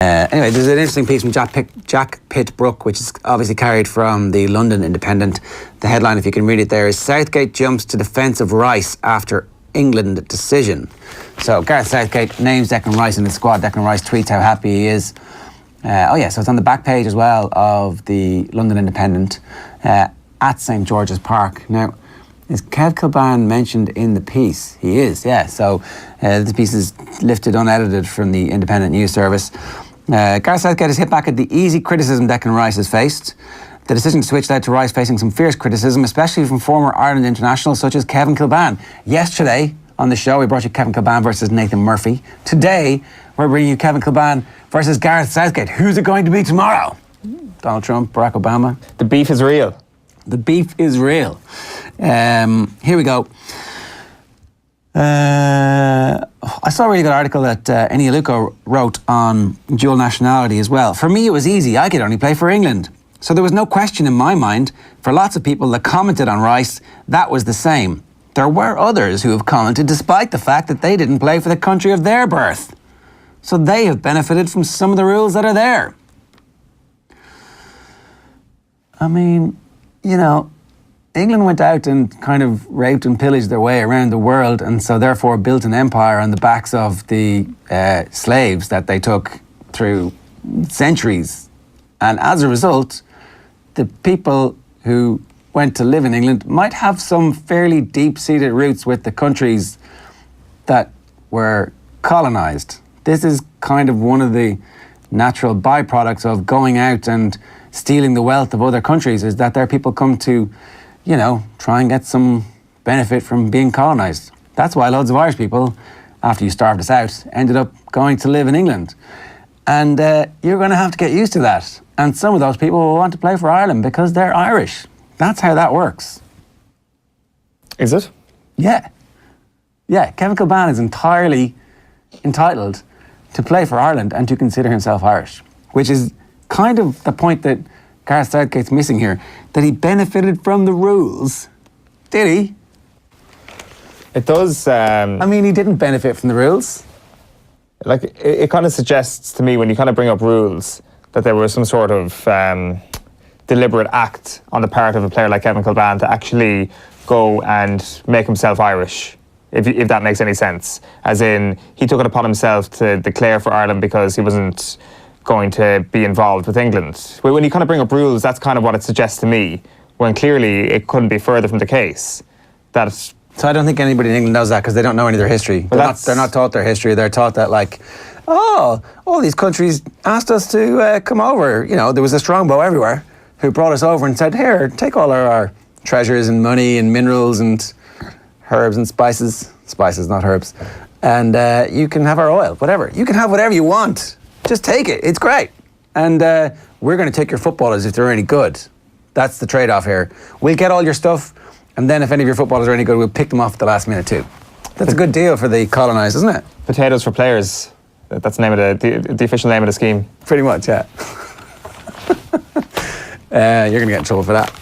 Anyway, there's an interesting piece from Jack Pitt-Brooke, which is obviously carried from the London Independent. The headline, if you can read it there, is Southgate jumps to defence of Rice after England decision. So Gareth Southgate names Declan Rice in the squad. Declan Rice tweets how happy he is. So it's on the back page as well of the London Independent at St George's Park. Now, is Kev Kilban mentioned in the piece? He is, yeah. So this piece is lifted unedited from the Independent News Service. Gareth Southgate has hit back at the easy criticism Declan Rice has faced. The decision to switch led to Rice facing some fierce criticism, especially from former Ireland internationals such as Kevin Kilban. Yesterday on the show, we brought you Kevin Kilban versus Nathan Murphy. Today, we're bringing you Kevin Kilban versus Gareth Southgate. Who's it going to be tomorrow? Donald Trump, Barack Obama. The beef is real. The beef is real. Here we go. I saw a really good article that Eni Aluko wrote on dual nationality as well. For me, it was easy. I could only play for England. So there was no question in my mind. For lots of people that commented on Rice, that was the same. There were others who have commented despite the fact that they didn't play for the country of their birth. So they have benefited from some of the rules that are there. I mean, you know, England went out and kind of raped and pillaged their way around the world, and so therefore built an empire on the backs of the slaves that they took through centuries. And as a result, the people who went to live in England might have some fairly deep-seated roots with the countries that were colonised. This is kind of one of the natural byproducts of going out and stealing the wealth of other countries, is that their people come to, you know, try and get some benefit from being colonised. That's why loads of Irish people, after you starved us out, ended up going to live in England. And you're going to have to get used to that. And some of those people will want to play for Ireland because they're Irish. That's how that works. Is it? Yeah. Yeah, Kevin Kilban is entirely entitled to play for Ireland and to consider himself Irish, which is kind of the point that Gareth Southgate's missing here, that he benefited from the rules. Did he? It does. I mean, he didn't benefit from the rules. Like, it kind of suggests to me when you kind of bring up rules that there was some sort of deliberate act on the part of a player like Kevin Kilban to actually go and make himself Irish, if that makes any sense. As in, he took it upon himself to declare for Ireland because he wasn't going to be involved with England. When you kind of bring up rules, that's kind of what it suggests to me, when clearly it couldn't be further from the case. So I don't think anybody in England knows that because they don't know any of their history. They're not taught their history. They're taught that, like, oh, all these countries asked us to come over. You know, there was a strongbow everywhere who brought us over and said, here, take all our treasures and money and minerals and herbs and spices. Spices, not herbs. And you can have our oil, whatever. You can have whatever you want. Just take it. It's great. And we're going to take your footballers if they're any good. That's the trade-off here. We'll get all your stuff, and then if any of your footballers are any good, we'll pick them off at the last minute too. That's a good deal for the colonised, isn't it? Potatoes for players. That's the name of the official name of the scheme. Pretty much, yeah. You're going to get in trouble for that.